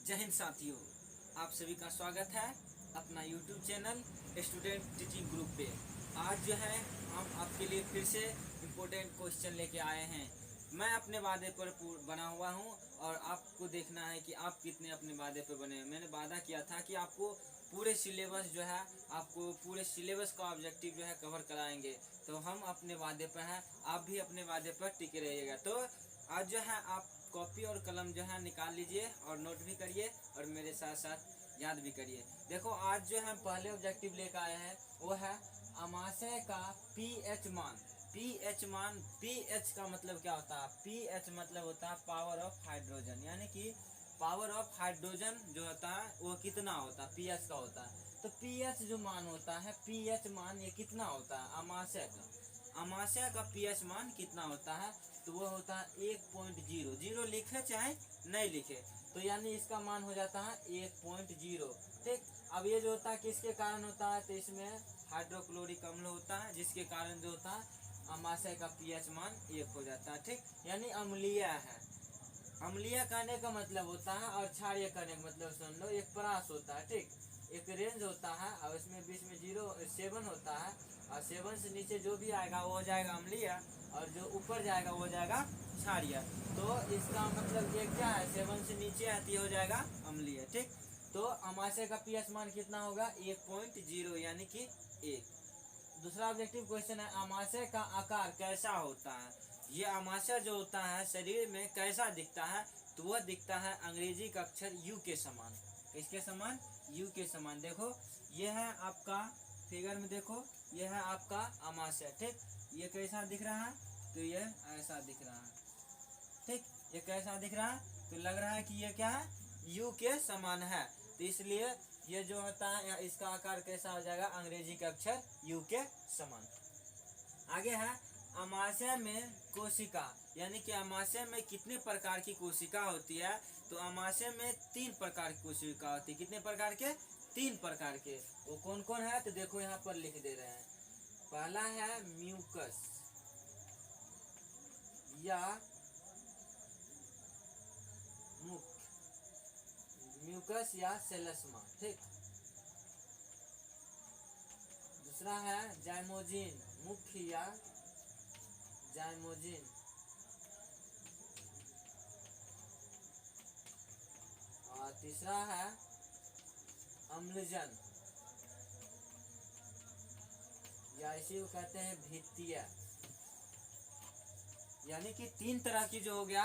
जय हिंद साथियों, आप सभी का स्वागत है अपना YouTube channel student teaching group पे। आज जो है हम आपके लिए फिर से इम्पोर्टेंट क्वेश्चन लेके आए हैं। मैं अपने वादे पर बना हुआ हूँ और आपको देखना है कि आप कितने अपने वादे पर बने। मैंने वादा किया था कि आपको पूरे सिलेबस जो है आपको पूरे सिलेबस का ऑब्जेक्टिव जो है कवर कराएंगे, तो हम अपने वादे पर हैं। आप भी अपने वादे पर टिके रहिएगा। तो आज जो है आप कॉपी और कलम जो है निकाल लीजिए और नोट भी करिए और मेरे साथ साथ याद भी करिए। देखो, आज जो हम पहले ऑब्जेक्टिव लेकर आए हैं वो है अमाशय का पीएच मान। पीएच मान, पीएच का मतलब क्या होता है? पीएच मतलब होता है पावर ऑफ हाइड्रोजन, यानी कि पावर ऑफ हाइड्रोजन जो होता है वो कितना होता है, पीएच का होता है। तो पीएच जो मान होता है, पीएच मान ये कितना होता है अमाशय का? अमाशय का पीएच मान कितना होता है? तो वो होता है 1.0। जीरो लिखे चाहे नहीं लिखे, तो यानी इसका मान हो जाता है 1.0। ठीक, अब ये जो होता है किसके कारण होता है? तो इसमें हाइड्रोक्लोरिक अम्ल होता है, जिसके कारण जो होता है अमाशय का पीएच मान 1 हो जाता है। ठीक, यानी अम्लीय है। अम्लीय कहने का मतलब होता है और क्षारीय कहने का मतलब सुन लो, एक परास होता है। ठीक, एक रेंज होता है और इसमें बीच में 0.7 होता है और 7 से नीचे जो भी आएगा वो हो जाएगा अम्लीय और जो ऊपर जाएगा वो हो जाएगा क्षारीय। तो इसका मतलब ये क्या है? 7 से नीचे आती हो जाएगा अम्लीय। ठीक, तो अमाशय का पीएच मान कितना होगा? 1.0 यानी कि 1। दूसरा ऑब्जेक्टिव क्वेश्चन है अमाशय का आकार कैसा होता है? ये अमाशय जो होता है शरीर में कैसा दिखता है? तो वह दिखता है अंग्रेजी का अक्षर यू के समान। किसके समान? यू के समान। देखो, ये है आपका फिगर में, देखो ये है आपका अमाशय। ठीक, ये कैसा दिख रहा है? तो ये ऐसा दिख रहा है। ठीक, ये कैसा दिख रहा है? तो लग रहा है कि ये क्या है? यू के समान है। तो इसलिए ये जो होता है इसका आकार कैसा हो जाएगा? अंग्रेजी का अक्षर यू के समान। आगे है अमाशय में कोशिका, यानी कि अमाशय में कितने प्रकार की कोशिका होती है? तो अमाशय में 3 प्रकार की कोशिका होती है। कितने प्रकार के? 3 प्रकार के। वो कौन कौन है? तो देखो यहाँ पर लिख दे रहे हैं। पहला है म्यूकस या मुख्य, म्यूकस या सेलस्मा। ठीक, दूसरा है जाइमोजिन, मुख्य या जाइमोजिन। और तीसरा है अम्लजन या इसी को कहते हैं भित्तीय। यानी कि 3 तरह की जो हो गया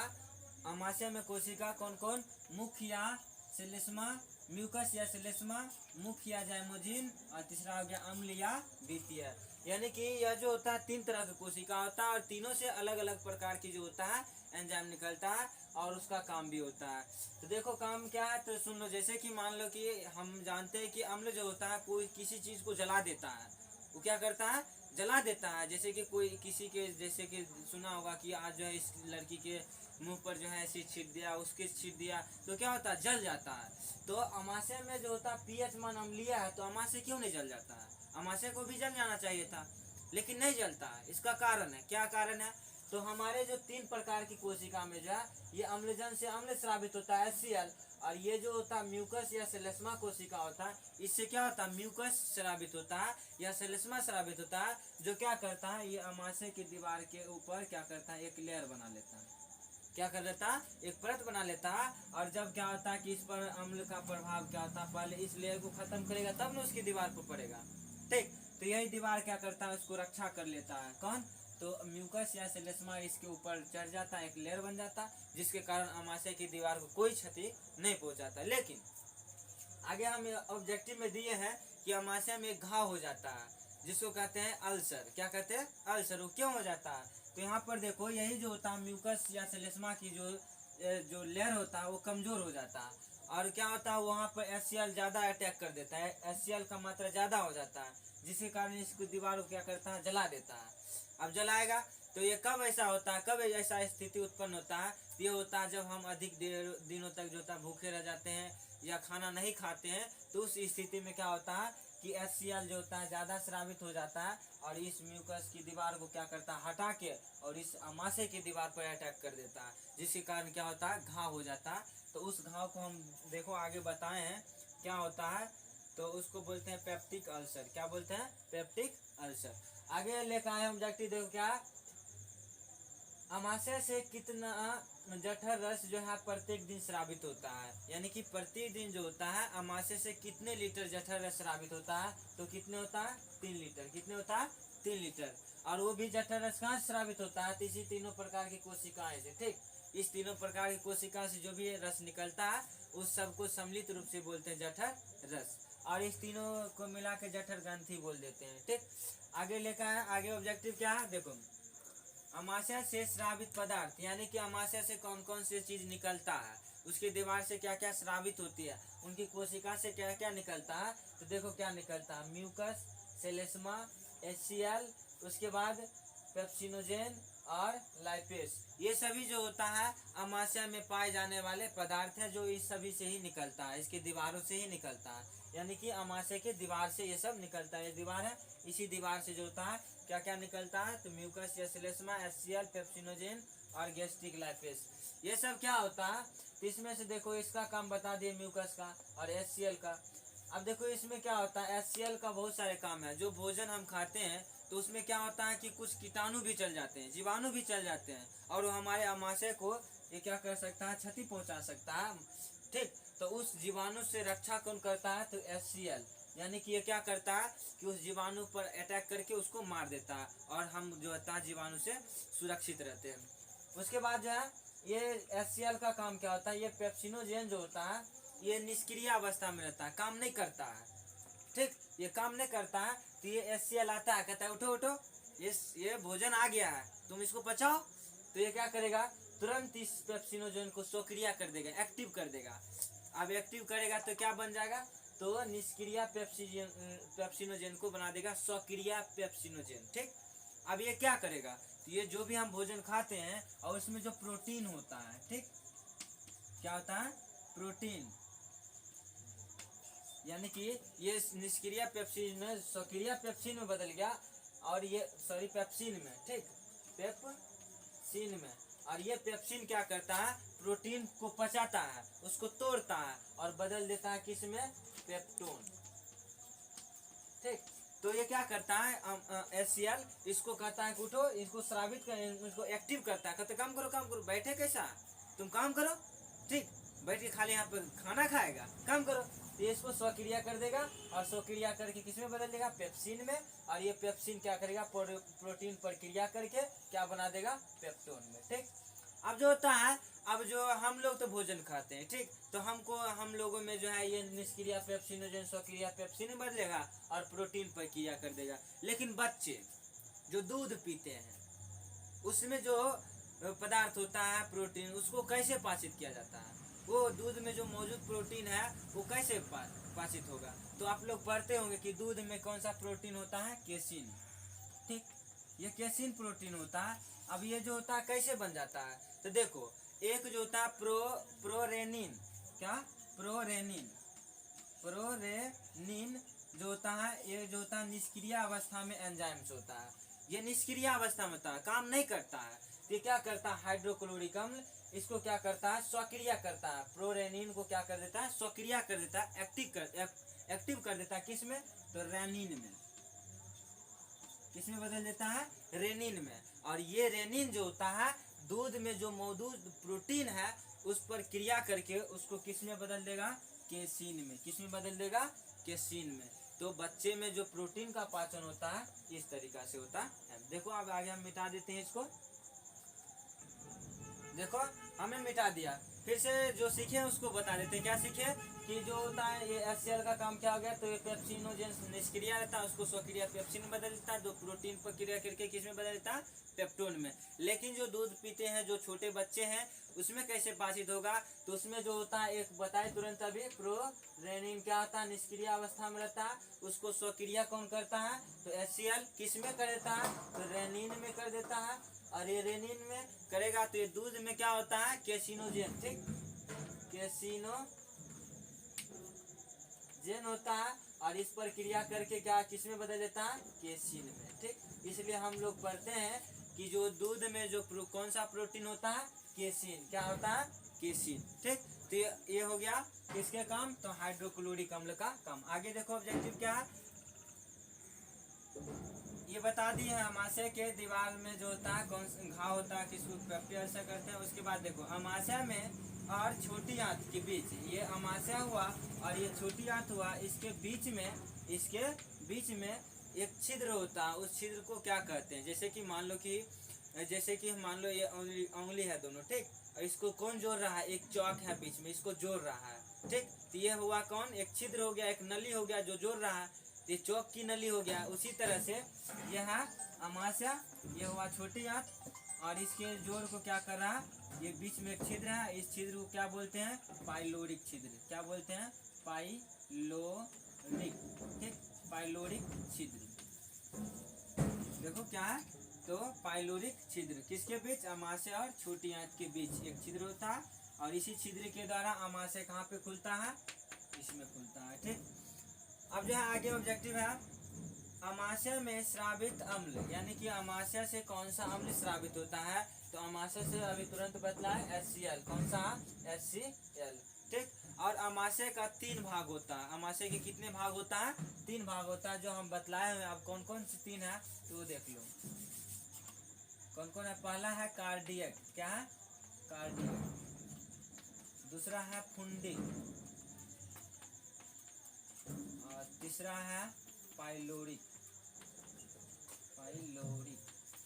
अमाशय में कोशिका, कौन कौन? मुख्य या सेलेस्मा, म्यूकस या सेलेस्मा, मुख्य या जाइमोजिन, और तीसरा हो गया अम्ल या द्वितीय। यानी कि यह जो होता है 3 तरह की कोशिका होता है और तीनों से अलग अलग प्रकार की जो होता है एंजाइम निकलता है और उसका काम भी होता है। तो देखो काम क्या है, तो सुन लो। जैसे कि मान लो कि हम जानते हैं कि अम्ल जो होता है कोई किसी चीज को जला देता है। वो क्या करता है? जला देता है। जैसे कि कोई किसी के, जैसे कि सुना होगा कि आज जो है इस लड़की के मुंह पर जो है ऐसे छीट दिया, उसके छीट दिया, तो क्या होता है? जल जाता है। तो अमाशय में जो होता है पीएच मान अम्लीय है, तो अमाशय क्यों नहीं जल जाता है? अमाशय को भी जल जाना चाहिए था, लेकिन नहीं जलता है। इसका कारण है, क्या कारण है? तो हमारे जो 3 प्रकार की कोशिका में जो है ये अम्लजन से अम्ल स्रावित होता है HCl, और ये जो होता है म्यूकस या सेलेस्मा कोशिका होता है, इससे क्या होता है? म्यूकस स्रावित होता है या सेलेस्मा स्रावित होता है, जो क्या करता है? ये अमाशय की दीवार के ऊपर क्या करता है? एक लेयर बना लेता है। क्या कर लेता है? एक परत बना लेता है। और जब क्या होता है कि इस पर अम्ल का प्रभाव क्या होता है, पहले इस लेयर को खत्म करेगा तब न उसकी दीवार पर पड़ेगा। ठीक, तो यही दीवार क्या करता है? उसको रक्षा कर लेता है। कौन? तो म्यूकस या सेलेस्मा इसके ऊपर चढ़ जाता है, एक लेयर बन जाता है, जिसके कारण अमाशय की दीवार को कोई क्षति नहीं पहुंचाता। लेकिन आगे हम ऑब्जेक्टिव में दिए हैं कि अमाशय में घाव हो जाता है, जिसको कहते हैं अल्सर। क्या कहते हैं? अल्सर। वो क्यों हो जाता है? तो यहाँ पर देखो, यही जो होता है म्यूकस या सेलेस्मा की जो लेयर होता है वो कमजोर हो जाता है, और क्या होता है वहाँ पर HCl ज्यादा अटैक कर देता है। HCl का मात्रा ज्यादा हो जाता है, जिसके कारण इसको दीवार को क्या करता है? जला देता है। अब जलाएगा तो ये कब ऐसा होता है, कब ऐसा स्थिति उत्पन्न होता है? ये होता है जब हम अधिक दिनों तक जो होता है भूखे रह जाते हैं या खाना नहीं खाते हैं, तो उस स्थिति में क्या होता है कि HCl जो होता है ज़्यादा स्रावित हो जाता है और इस म्यूकस की दीवार को क्या करता है हटा के और इस अमाशय की दीवार पर अटैक कर देता है, जिसके कारण क्या होता है घाव हो जाता है। तो उस घाव को हम देखो आगे बताए हैं क्या होता है, तो उसको बोलते हैं पेप्टिक अल्सर। क्या बोलते हैं? Peptic ulcer. आगे लेकर आए ऑब्जेक्टिव देखो क्या, अमाशय से कितना जठर रस जो है प्रत्येक दिन स्रावित होता है, यानी कि प्रत्येक दिन जो होता है अमाशय से कितने लीटर जठर रस स्रावित होता है, तो कितने होता है 3 लीटर। कितने होता है 3 लीटर। और वो भी जठर रस कहाँ से स्रावित होता है, तो इसी तीनों प्रकार की कोशिकाएं से। ठीक, इस तीनों प्रकार की कोशिका से जो भी रस निकलता है उस सबको सम्मिलित रूप से बोलते हैं जठर रस, और इस तीनों को मिला के जठर ग्रंथि बोल देते हैं। ठीक, आगे लेकर आए, आगे ऑब्जेक्टिव क्या है देखो, अमाशय से स्रावित पदार्थ, यानी कि अमाशय से कौन कौन सी चीज निकलता है, उसकी दीवार से क्या क्या स्रावित होती है, उनकी कोशिका से क्या क्या निकलता है। तो देखो क्या निकलता है, म्यूकस, सेलेस्मा, HCl, उसके बाद पेप्सिनोजेन और लाइपेस। ये सभी जो होता है अमाशय में पाए जाने वाले पदार्थ हैं, जो इस सभी से ही निकलता है, इसकी दीवारों से ही निकलता है, यानी कि अमाशय के दीवार से ये सब निकलता है। ये दीवार है, इसी दीवार से जो होता है क्या क्या निकलता है, तो म्यूकस या सेलेस्मा, HCl, पेप्सिनोजेन और गैस्ट्रिक लाइपेस, ये सब क्या होता है। तो इसमें से देखो इसका काम बता दिए म्यूकस का और HCl का। अब देखो इसमें क्या होता है, HCl का बहुत सारे काम है। जो भोजन हम खाते हैं तो उसमें क्या होता है कि कुछ कीटाणु भी चल जाते हैं, जीवाणु भी चल जाते हैं, और वो हमारे अमाशय को ये क्या कर सकता है, क्षति पहुंचा सकता है। ठीक, तो उस जीवाणु से रक्षा कौन करता है, तो HCl, यानी कि ये क्या करता है कि उस जीवाणु पर अटैक करके उसको मार देता है, और हम जो होता है जीवाणु से सुरक्षित रहते हैं। उसके बाद जो है ये HCl का काम क्या होता है, ये पेप्सिनोजेन जो होता है ये निष्क्रिय अवस्था में रहता है, काम नहीं करता है। ठीक, ये काम नहीं करता है, तो ये HCl आता है, कहता है उठो उठो, ये भोजन आ गया है, तुम इसको पचाओ। तो ये क्या करेगा, तुरंत इस पेप्सिनोजेन को सक्रिय कर देगा, एक्टिव कर देगा। अब एक्टिव करेगा तो क्या बन जाएगा, तो निष्क्रिय पेप्सिनोजेन को बना देगा सक्रिय पेप्सिनोजेन। ठीक, अब ये क्या करेगा, तो ये जो भी हम भोजन खाते हैं और उसमें जो प्रोटीन होता है, ठीक, क्या होता है, प्रोटीन, यानी कि ये निष्क्रिय पेप्सिन में सक्रिय पेप्सिन में बदल गया, और ये सॉरी पेप्सिन में, ठीक, पेप्सिन में, और ये पेप्सिन क्या करता है, प्रोटीन को पचाता है, उसको तोड़ता है और बदल देता है किस में, पेप्टोन। ठीक, तो ये क्या करता है HCl, इसको कहता है कि उठो, इसको स्रावित कर, इसको एक्टिव करता है, कहते काम करो, बैठे कैसा, तुम काम करो। ठीक, बैठ के खाली यहाँ पर खाना खाएगा, काम करो। तो इसको स्वक्रिया कर देगा, और स्वक्रिया करके किसमें बदल देगा, पेप्सिन में, और ये पेप्सिन क्या करेगा, प्रोटीन प्रक्रिया करके क्या बना देगा, पेप्टोन में। ठीक, अब जो होता है, अब जो हम लोग तो भोजन खाते हैं, ठीक, तो हम लोगों में जो है ये निष्क्रिय पेप्सिनोजेन सक्रिय पेप्सिन में बदलेगा और प्रोटीन प्रक्रिया कर देगा। लेकिन बच्चे जो दूध पीते हैं उसमें जो पदार्थ होता है प्रोटीन, उसको कैसे पाचित किया जाता है, वो दूध में जो मौजूद प्रोटीन है वो कैसे पाचित होगा। तो आप लोग पढ़ते होंगे कि दूध में कौन सा प्रोटीन होता है, केसिन। ठीक, ये केसिन प्रोटीन होता है। अब ये जो होता है कैसे बन जाता है, तो देखो एक जो होता है प्रोरेनिन, क्या, प्रोरेनिन जो होता है, ये जो होता है निष्क्रिय अवस्था में एंजाइम्स होता है, ये निष्क्रिय अवस्था में होता है, काम नहीं करता है। ये क्या करता है, हाइड्रोक्लोरिक अम्ल इसको क्या करता है, सक्रिय करता है, प्रोरेनिन को क्या कर देता है, सक्रिय कर देता है, एक्टिव कर देता है, किसमें, तो रेनिन में, किसमें बदल देता है, रेनिन में। और ये रेनिन जो होता है दूध में जो मौजूद प्रोटीन है उस पर क्रिया करके उसको किसमें बदल देगा, केसिन में, किसमें बदल देगा, केसिन में। तो बच्चे में जो प्रोटीन का पाचन होता है इस तरीका से होता है। देखो अब आगे हम मिटा देते हैं इसको, देखो हमने मिटा दिया, फिर से जो सीखे उसको बता देते हैं। क्या सीखे कि जो होता है ये HCl का काम क्या हो गया, तो ये पेप्सिनोजेन निष्क्रिय रहता है, उसको सक्रिय पेप्सिन में बदल देता है, जो प्रोटीन पर क्रिया करके किसमें बदल देता है, पेप्टोन में। लेकिन जो दूध पीते हैं, जो छोटे बच्चे हैं, उसमें कैसे पाचित होगा, तो उसमें जो होता है एक बताए तुरंत अभी, प्रोरेनिन क्या होता है, निष्क्रिय अवस्था में रहता है, उसको सक्रिय कौन करता है, तो HCl किसमें कर देता है, तो रेनिन में कर देता है, और ये रेनिन में करेगा तो ये दूध में क्या होता है, कैसिनोजेन, ठीक, कैसिनोजेन होता है और इस पर क्रिया करके क्या किसमें बदल देता है, केसिन में, ठीक। इसलिए हम लोग पढ़ते हैं कि जो दूध में जो कौन सा प्रोटीन होता है, केसिन, क्या होता है, केसिन, ठीक। तो ये हो गया किसके काम, तो हाइड्रोक्लोरिक अम्ल का काम। आगे देखो ऑब्जेक्टिव क्या है, ये बता दी है अमाशय के दीवार में जो होता है कौन घाव होता है, किसको प्रत्याशा करते हैं। उसके बाद देखो अमाशय में और छोटी आंत के बीच, ये अमाशय हुआ और ये छोटी आंत हुआ, इसके बीच में एक छिद्र होता है। उस छिद्र को क्या कहते हैं, जैसे कि मान लो ये उंगली है दोनों, ठीक, और इसको कौन जोड़ रहा है, एक चौक है बीच में, इसको जोड़ रहा है, ठीक। तो ये हुआ कौन, एक छिद्र हो गया, एक नली हो गया जो जोड़ रहा है, ये चौक की नली हो गया। उसी तरह से यह है अमाशय, ये हुआ छोटी आंत और इसके जोड़ को क्या कर रहा है, ये बीच में एक छिद्र है, इस छिद्र को क्या बोलते हैं, पाइलोरिक छिद्र, क्या बोलते हैं, पाइलोरिक, ठीक, पाइलोरिक छिद्र। देखो क्या है, तो पाइलोरिक छिद्र किसके बीच, अमाशय और छोटी आंत के बीच एक छिद्र होता है और इसी छिद्र के द्वारा अमाशय कहाँ पे खुलता है, इसमें खुलता है, ठीक। अब जो है आगे ऑब्जेक्टिव है, अमाशय में स्रावित अम्ल, यानी कि अमाशय से कौन सा अम्ल स्रावित होता है, तो अमाशय से अभी तुरंत बतला है HCl, कौन सा, HCl, ठीक। और अमाशय का 3 भाग होता है, अमाशय के कितने भाग होता है, 3 भाग होता है, जो हम बतलाए हुए। अब कौन कौन से 3 है तो देख लो, कौन कौन है। पहला है कार्डियक, क्या है, कार्डियक। दूसरा है फुंडिक और तीसरा है पाइलोरिक,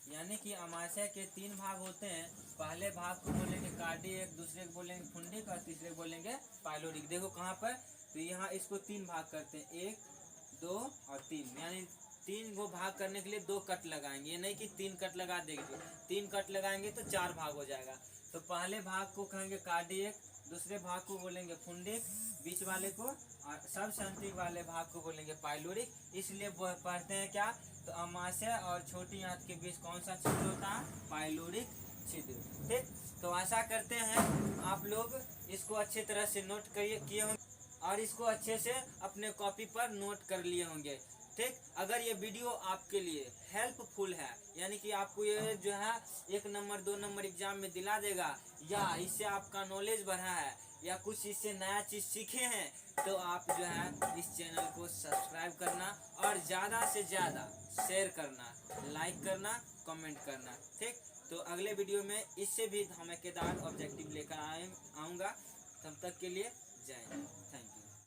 यानी कि अमाशय के 3 भाग होते हैं। पहले भाग को बोलेंगे कार्डियक, दूसरे को बोलेंगे फुंडिक और तीसरे को बोलेंगे पाइलोरिक। देखो कहाँ पर, तो यहाँ इसको 3 भाग करते हैं, 1, 2 और 3, यानी 3 को भाग करने के लिए 2 कट लगाएंगे, ये नहीं कि 3 कट लगा देंगे, 3 कट लगाएंगे तो 4 भाग हो जाएगा। तो पहले भाग को कहेंगे कार्डियक, दूसरे भाग को बोलेंगे फुंडिक, बीच वाले को और सबसे अंतिम वाले भाग को बोलेंगे पाइलोरिक। इसलिए वो पढ़ते हैं क्या, तो अमाशय और छोटी आंत के बीच कौन सा छिद्र होता है, पाइलोरिक छिद्र, ठीक। तो आशा करते हैं आप लोग इसको अच्छे तरह से नोट किए होंगे और इसको अच्छे से अपने कॉपी पर नोट कर लिए होंगे, ठीक। अगर ये वीडियो आपके लिए हेल्पफुल है, यानी कि आपको ये जो है 1 नंबर 2 नंबर एग्जाम में दिला देगा, या इससे आपका नॉलेज बढ़ा है, या कुछ इससे नया चीज़ सीखे हैं, तो आप जो है इस चैनल को सब्सक्राइब करना और ज़्यादा से ज़्यादा शेयर करना, लाइक करना, कमेंट करना, ठीक। तो अगले वीडियो में इससे भी धमाकेदार ऑब्जेक्टिव लेकर आऊँगा। तब तक के लिए जय हिंद, थैंक यू।